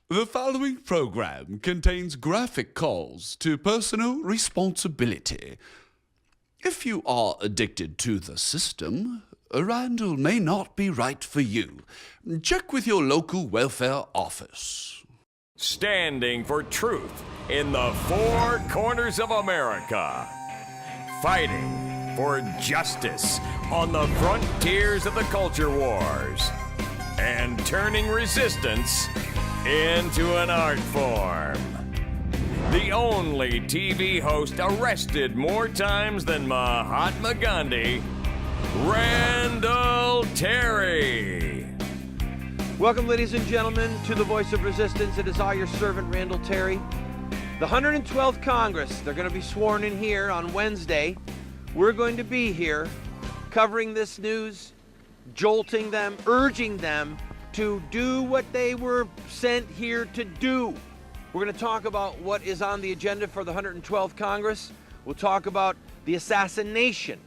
The following program contains graphic calls to personal responsibility. If you are addicted to the system, Randall may not be right for you. Check with your local welfare office. Standing for truth in the four corners of America. Fighting for justice on the frontiers of the culture wars. And turning resistance into an art form. The only TV host arrested more times than Mahatma Gandhi, Randall Terry. Welcome, ladies and gentlemen, to the Voice of Resistance. It is I, your servant, Randall Terry. The 112th Congress, they're going to be sworn in here on Wednesday. We're going to be here covering this news, jolting them, urging them to do what they were sent here to do. We're going to talk about what is on the agenda for the 112th Congress. We'll talk about the assassination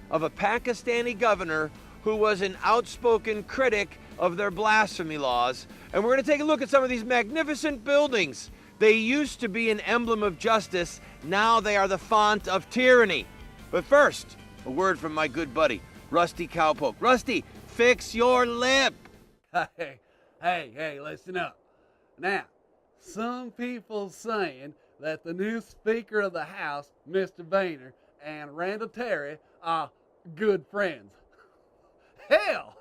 of a Pakistani governor who was an outspoken critic of their blasphemy laws. And we're going to take a look at some of these magnificent buildings. They used to be an emblem of justice. Now they are the font of tyranny. But first, a word from my good buddy, Rusty Cowpoke. Rusty, fix your lip. Hey, listen up. Now, some people saying that the new Speaker of the House, Mr. Boehner, and Randall Terry are good friends. Hell,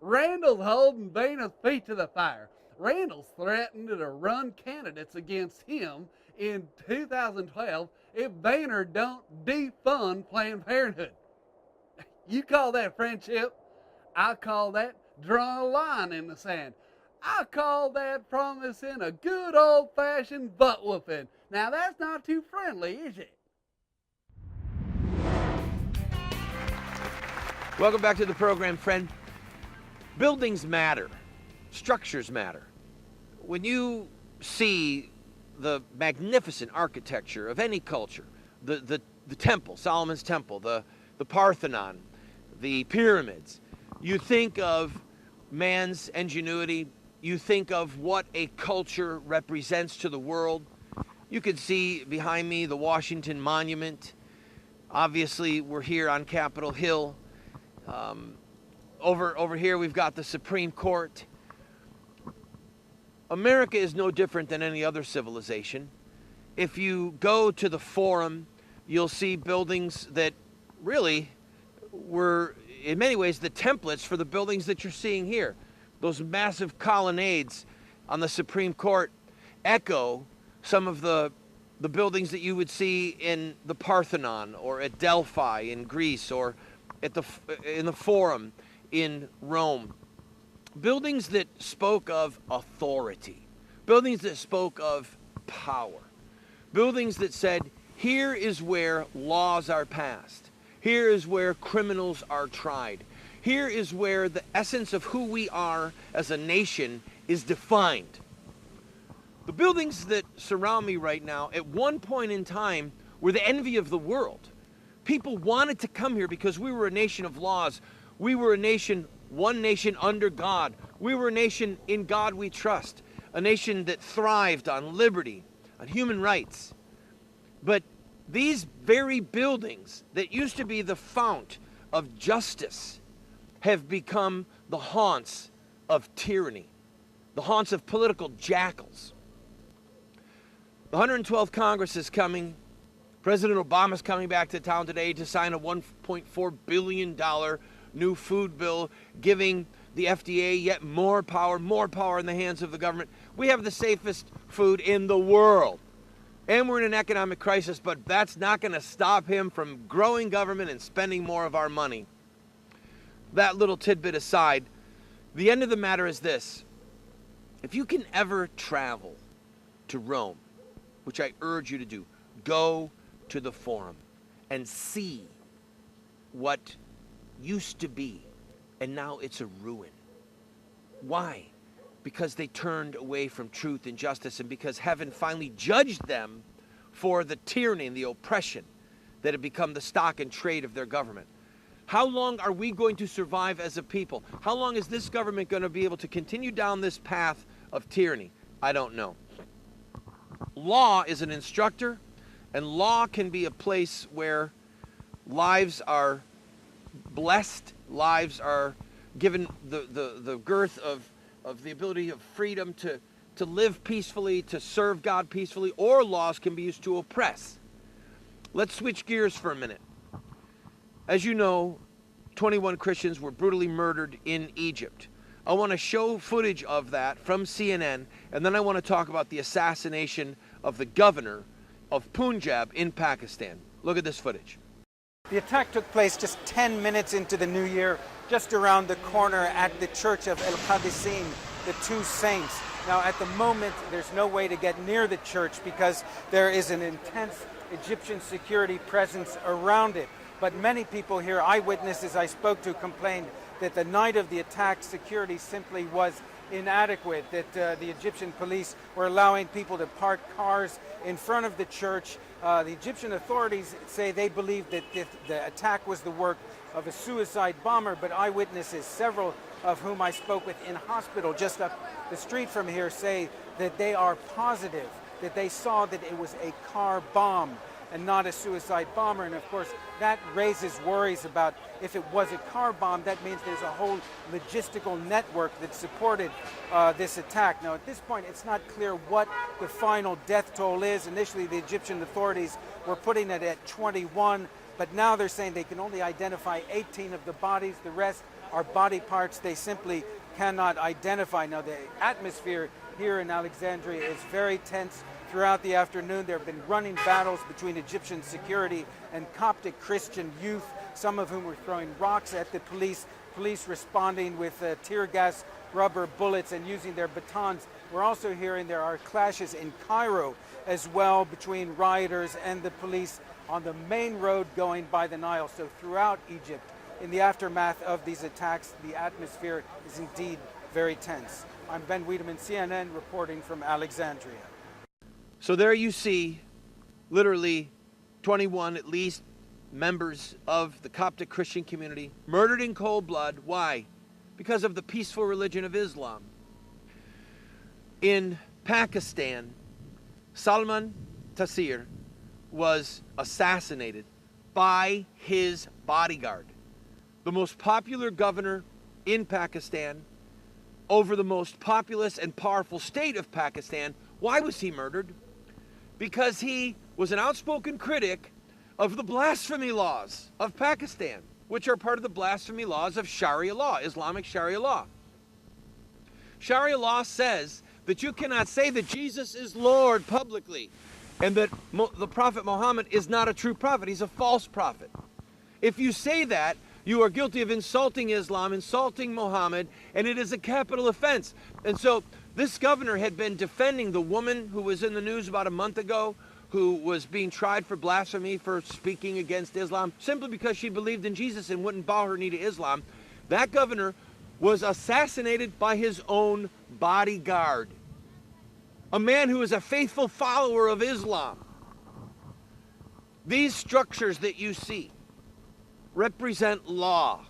Randall's holding Boehner's feet to the fire. Randall's threatened to run candidates against him in 2012 if Boehner don't defund Planned Parenthood. You call that friendship? I call that drawing a line in the sand. I call that promising a good old-fashioned butt whooping. Now that's not too friendly, is it? Welcome back to the program, friend. Buildings matter. Structures matter. When you see the magnificent architecture of any culture, the temple, Solomon's temple, the Parthenon, the pyramids, you think of man's ingenuity. You think of what a culture represents to the world. You can see behind me the Washington Monument. Obviously, we're here on Capitol Hill. Over here, we've got the Supreme Court. America is no different than any other civilization. If you go to the Forum, you'll see buildings that really were, in many ways, the templates for the buildings that you're seeing here. Those massive colonnades on the Supreme Court echo some of the buildings that you would see in the Parthenon or at Delphi in Greece or in the Forum in Rome. Buildings that spoke of authority, buildings that spoke of power, buildings that said, here is where laws are passed. Here is where criminals are tried. Here is where the essence of who we are as a nation is defined. The buildings that surround me right now, at one point in time, were the envy of the world. People wanted to come here because we were a nation of laws. We were a nation, one nation under God. We were a nation in God we trust. A nation that thrived on liberty, on human rights. But these very buildings that used to be the fount of justice have become the haunts of tyranny, the haunts of political jackals. The 112th Congress is coming. President Obama's coming back to town today to sign a $1.4 billion new food bill, giving the FDA yet more power in the hands of the government. We have the safest food in the world. And we're in an economic crisis, but that's not going to stop him from growing government and spending more of our money. That little tidbit aside, the end of the matter is this. If you can ever travel to Rome, which I urge you to do, go to the Forum and see what used to be, and now it's a ruin. Why? Because they turned away from truth and justice, and because heaven finally judged them for the tyranny and the oppression that had become the stock and trade of their government. How long are we going to survive as a people? How long is this government going to be able to continue down this path of tyranny? I don't know. Law is an instructor, and law can be a place where lives are blessed, lives are given the girth of the ability of freedom to live peacefully, to serve God peacefully, or laws can be used to oppress. Let's switch gears for a minute. As you know, 21 Christians were brutally murdered in Egypt. I want to show footage of that from CNN, and then I want to talk about the assassination of the governor of Punjab in Pakistan. Look at this footage. The attack took place just 10 minutes into the new year, just around the corner at the Church of El-Qadisin, the Two Saints. Now, at the moment, there's no way to get near the church because there is an intense Egyptian security presence around it. But many people here, eyewitnesses I spoke to, complained that the night of the attack, security simply was inadequate, that the Egyptian police were allowing people to park cars in front of the church. The Egyptian authorities say they believe that the attack was the work of a suicide bomber, but eyewitnesses, several of whom I spoke with in hospital just up the street from here, say that they are positive that they saw that it was a car bomb and not a suicide bomber. And of course, that raises worries about if it was a car bomb, that means there's a whole logistical network that supported this attack. Now, at this point, it's not clear what the final death toll is. Initially, the Egyptian authorities were putting it at 21, but now they're saying they can only identify 18 of the bodies. The rest are body parts they simply cannot identify. Now, the atmosphere here in Alexandria is very tense. Throughout the afternoon, there have been running battles between Egyptian security and Coptic Christian youth, some of whom were throwing rocks at the police responding with tear gas, rubber bullets, and using their batons. We're also hearing there are clashes in Cairo as well between rioters and the police on the main road going by the Nile. So throughout Egypt, in the aftermath of these attacks, the atmosphere is indeed very tense. I'm Ben Wiedemann, CNN, reporting from Alexandria. So there you see, literally 21 at least members of the Coptic Christian community murdered in cold blood. Why? Because of the peaceful religion of Islam. In Pakistan, Salman Taseer was assassinated by his bodyguard. The most popular governor in Pakistan over the most populous and powerful state of Pakistan. Why was he murdered? Because he was an outspoken critic of the blasphemy laws of Pakistan, which are part of the blasphemy laws of Sharia law, Islamic Sharia law. Sharia law says that you cannot say that Jesus is Lord publicly and that the Prophet Muhammad is not a true prophet. He's a false prophet. If you say that, you are guilty of insulting Islam, insulting Muhammad, and it is a capital offense. And so this governor had been defending the woman who was in the news about a month ago, who was being tried for blasphemy for speaking against Islam, simply because she believed in Jesus and wouldn't bow her knee to Islam. That governor was assassinated by his own bodyguard, a man who is a faithful follower of Islam. These structures that you see represent law.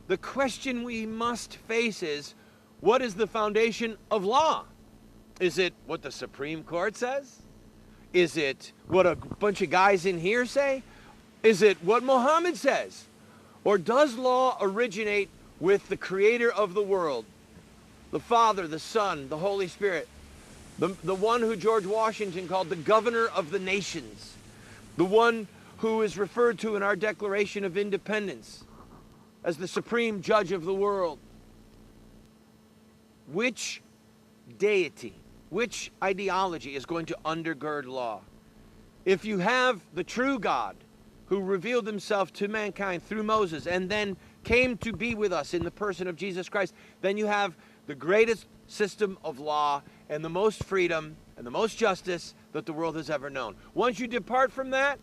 The question we must face is, what is the foundation of law? Is it what the Supreme Court says? Is it what a bunch of guys in here say? Is it what Muhammad says? Or does law originate with the creator of the world? The Father, the Son, the Holy Spirit. The one who George Washington called the governor of the nations. The one who is referred to in our Declaration of Independence as the supreme judge of the world. Which deity, which ideology is going to undergird law? If you have the true God who revealed himself to mankind through Moses and then came to be with us in the person of Jesus Christ, then you have the greatest system of law and the most freedom and the most justice that the world has ever known. Once you depart from that,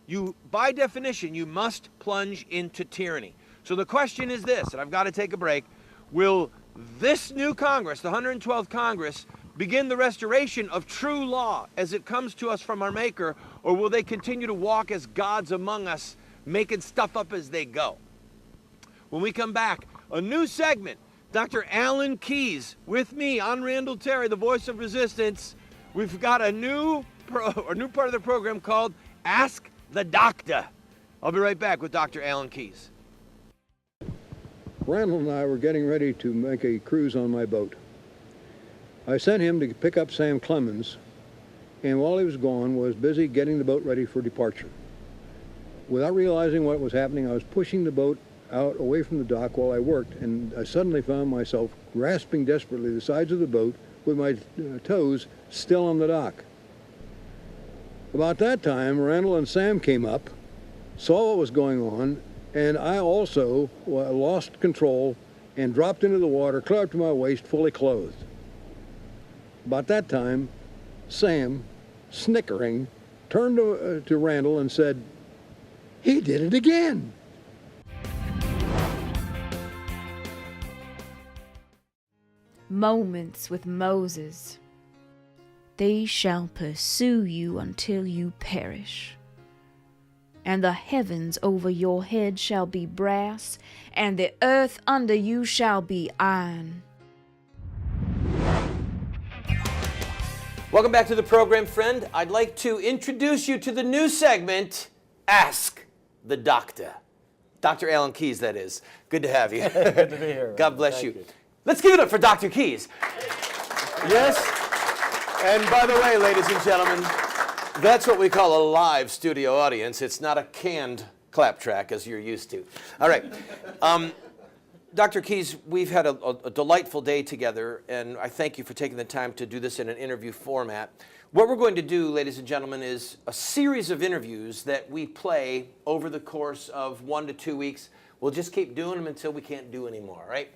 you, by definition, you must plunge into tyranny. So the question is this, and I've got to take a break. Will this new Congress, the 112th Congress, begin the restoration of true law as it comes to us from our Maker, or will they continue to walk as gods among us, making stuff up as they go? When we come back, a new segment Dr. Alan Keyes with me on Randall Terry, the voice of resistance. We've got a new part of the program called Ask the Doctor. I'll be right back with Dr. Alan Keyes. Randall and I were getting ready to make a cruise on my boat. I sent him to pick up Sam Clemens, and while he was gone, was busy getting the boat ready for departure. Without realizing what was happening, I was pushing the boat out away from the dock while I worked, and I suddenly found myself grasping desperately the sides of the boat with my toes still on the dock. About that time, Randall and Sam came up, saw what was going on, and I also lost control and dropped into the water, clear up to my waist, fully clothed. About that time, Sam, snickering, turned to Randall and said, "He did it again." Moments with Moses. They shall pursue you until you perish. And the heavens over your head shall be brass, and the earth under you shall be iron. Welcome back to the program, friend. I'd like to introduce you to the new segment, Ask the Doctor. Dr. Alan Keyes, that is. Good to have you. Good to be here. God bless Thank you. Let's give it up for Dr. Keyes. Yes? And by the way, ladies and gentlemen, that's what we call a live studio audience. It's not a canned clap track as you're used to. All right. Dr. Keyes, we've had a delightful day together, and I thank you for taking the time to do this in an interview format. What we're going to do, ladies and gentlemen, is a series of interviews that we play over the course of 1 to 2 weeks. We'll just keep doing them until we can't do anymore, right?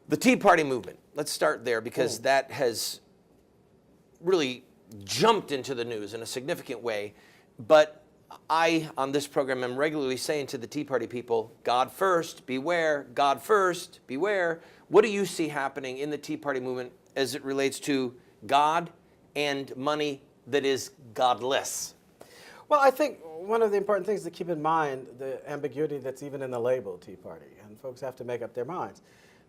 The Tea Party movement. Let's start there because that has really jumped into the news in a significant way. But I, on this program, am regularly saying to the Tea Party people, God first, beware, God first, beware. What do you see happening in the Tea Party movement as it relates to God and money that is godless? Well, I think one of the important things to keep in mind, the ambiguity that's even in the label Tea Party, and folks have to make up their minds.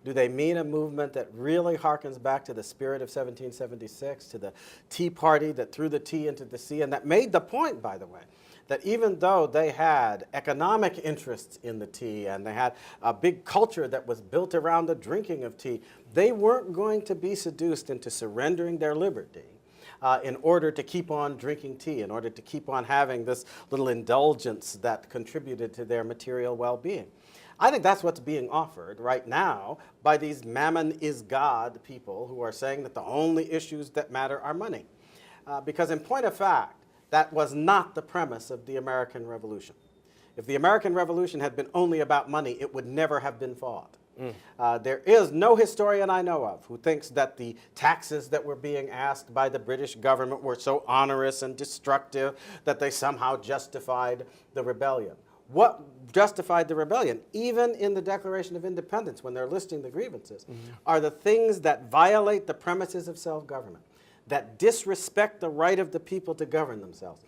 Do they mean a movement that really harkens back to the spirit of 1776, to the Tea Party that threw the tea into the sea, and that made the point, by the way, that even though they had economic interests in the tea and they had a big culture that was built around the drinking of tea, they weren't going to be seduced into surrendering their liberty in order to keep on drinking tea, in order to keep on having this little indulgence that contributed to their material well-being. I think that's what's being offered right now by these Mammon is God people who are saying that the only issues that matter are money. Because in point of fact, that was not the premise of the American Revolution. If the American Revolution had been only about money, it would never have been fought. There is no historian I know of who thinks that the taxes that were being asked by the British government were so onerous and destructive that they somehow justified the rebellion. What justified the rebellion, even in the Declaration of Independence when they're listing the grievances, are the things that violate the premises of self-government, that disrespect the right of the people to govern themselves.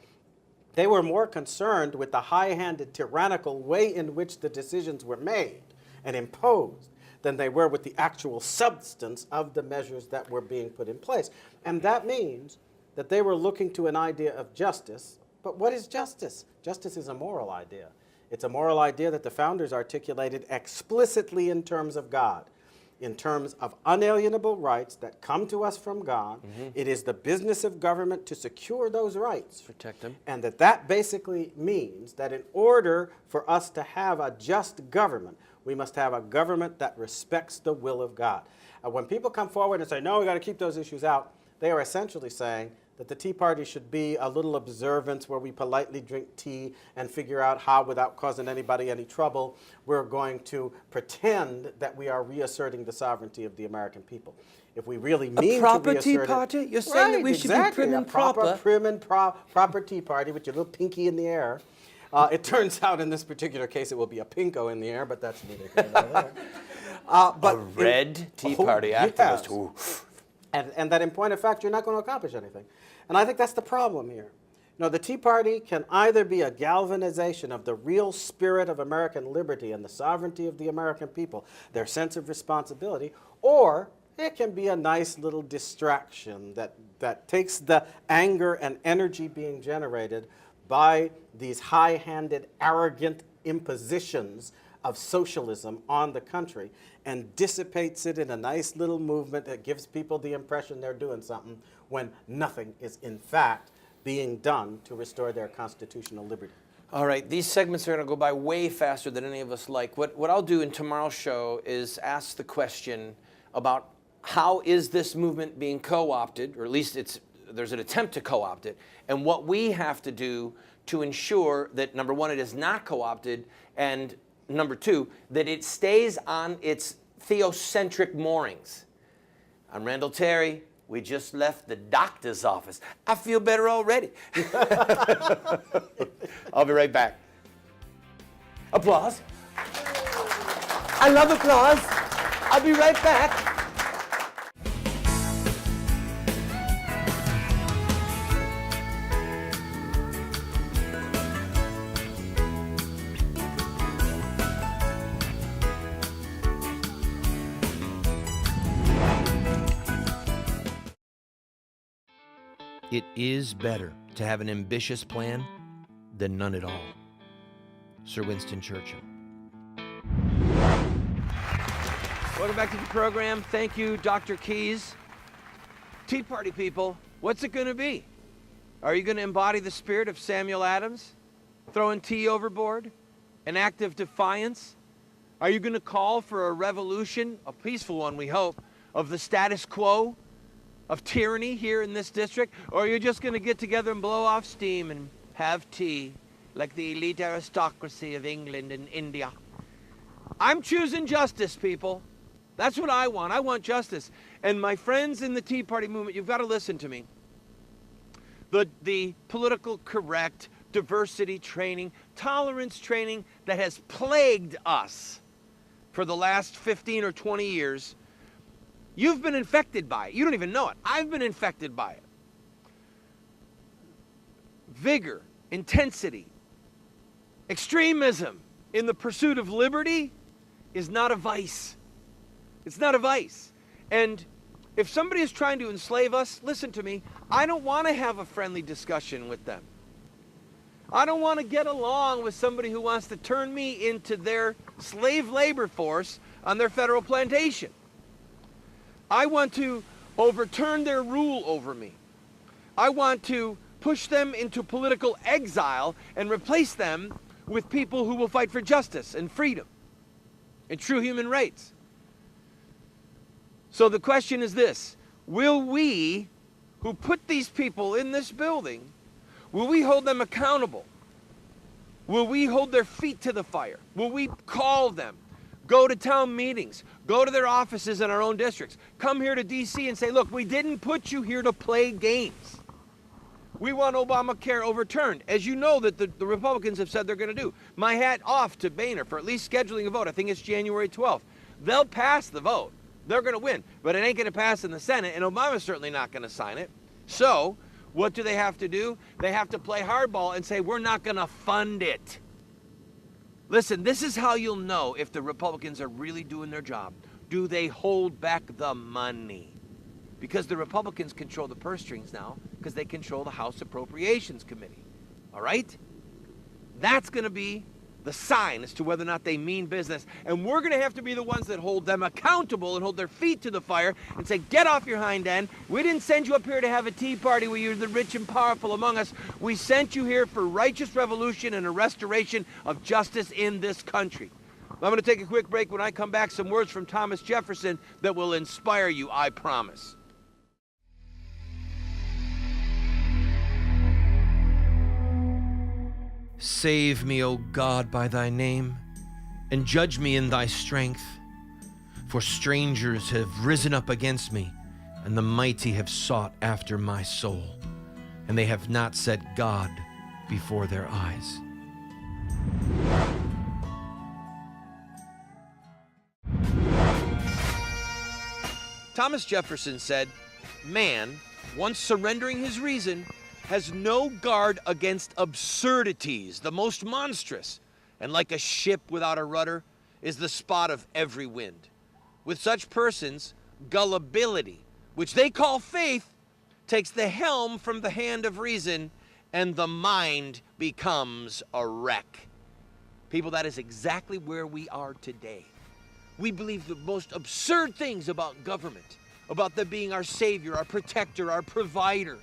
They were more concerned with the high-handed, tyrannical way in which the decisions were made and imposed than they were with the actual substance of the measures that were being put in place. And that means that they were looking to an idea of justice. But what is justice? Justice is a moral idea. It's a moral idea that the founders articulated explicitly in terms of God, in terms of unalienable rights that come to us from God. It is the business of government to secure those rights. Protect them. And that basically means that in order for us to have a just government, we must have a government that respects the will of God. When people come forward and say, no, we got to keep those issues out, they are essentially saying that the Tea Party should be a little observance where we politely drink tea and figure out how, without causing anybody any trouble, we're going to pretend that we are reasserting the sovereignty of the American people. If we really mean A proper to Tea reassert Party? it, You're saying that we should be prim and proper? Prim and proper Tea Party with your little pinky in the air. It turns out in this particular case it will be a pinko in the air, but that's neither here nor there. A red Tea Party activist. Yes. And that in point of fact, you're not going to accomplish anything. And I think that's the problem here. No, the Tea Party can either be a galvanization of the real spirit of American liberty and the sovereignty of the American people, their sense of responsibility, or it can be a nice little distraction that takes the anger and energy being generated by these high-handed, arrogant impositions of socialism on the country and dissipates it in a nice little movement that gives people the impression they're doing something when nothing is in fact being done to restore their constitutional liberty. All right, these segments are going to go by way faster than any of us like. What I'll do in tomorrow's show is ask the question about how is this movement being co-opted, or at least there's an attempt to co-opt it, and what we have to do to ensure that, number one, it is not co-opted, and number two, that it stays on its theocentric moorings. I'm Randall Terry. We just left the doctor's office. I feel better already. I'll be right back. Applause. I love applause. I'll be right back. It is better to have an ambitious plan than none at all. Sir Winston Churchill. Welcome back to the program. Thank you, Dr. Keyes. Tea Party people, what's it going to be? Are you going to embody the spirit of Samuel Adams? Throwing tea overboard? An act of defiance? Are you going to call for a revolution, a peaceful one we hope, of the status quo? Of tyranny here in this district? Or are you just going to get together and blow off steam and have tea like the elite aristocracy of England and India? I'm choosing justice, people. That's what I want. I want justice. And my friends in the Tea Party movement, you've got to listen to me. The political correct, diversity training, tolerance training that has plagued us for the last 15 or 20 years, you've been infected by it. You don't even know it. I've been infected by it. Vigor, intensity, extremism in the pursuit of liberty is not a vice. It's not a vice. And if somebody is trying to enslave us, listen to me, I don't want to have a friendly discussion with them. I don't want to get along with somebody who wants to turn me into their slave labor force on their federal plantation. I want to overturn their rule over me. I want to push them into political exile and replace them with people who will fight for justice and freedom and true human rights. So the question is this: will we, who put these people in this building, will we hold them accountable? Will we hold their feet to the fire? Will we call them? Go to town meetings, go to their offices in our own districts, come here to D.C. and say, look, we didn't put you here to play games. We want Obamacare overturned, as you know that the Republicans have said they're going to do. My hat off to Boehner for at least scheduling a vote. I think it's January 12th. They'll pass the vote. They're going to win, but it ain't going to pass in the Senate, and Obama's certainly not going to sign it. So what do they have to do? They have to play hardball and say, we're not going to fund it. Listen, this is how you'll know if the Republicans are really doing their job. Do they hold back the money? Because the Republicans control the purse strings now, because they control the House Appropriations Committee. All right? That's going to be the sign as to whether or not they mean business. And we're going to have to be the ones that hold them accountable and hold their feet to the fire and say, get off your hind end. We didn't send you up here to have a tea party where you're the rich and powerful among us. We sent you here for righteous revolution and a restoration of justice in this country. I'm going to take a quick break. When I come back, some words from Thomas Jefferson that will inspire you, I promise. Save me, O God, by thy name, and judge me in thy strength. For strangers have risen up against me, and the mighty have sought after my soul, and they have not set God before their eyes. Thomas Jefferson said, man, once surrendering his reason, has no guard against absurdities, the most monstrous, and like a ship without a rudder is the spot of every wind. With such persons, gullibility, which they call faith, takes the helm from the hand of reason, and the mind becomes a wreck. People, that is exactly where we are today. We believe the most absurd things about government, about them being our savior, our protector, our provider.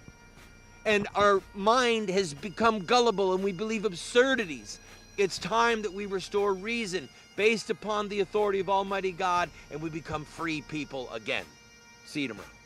And our mind has become gullible and we believe absurdities. It's time that we restore reason based upon the authority of Almighty God and we become free people again. See you tomorrow.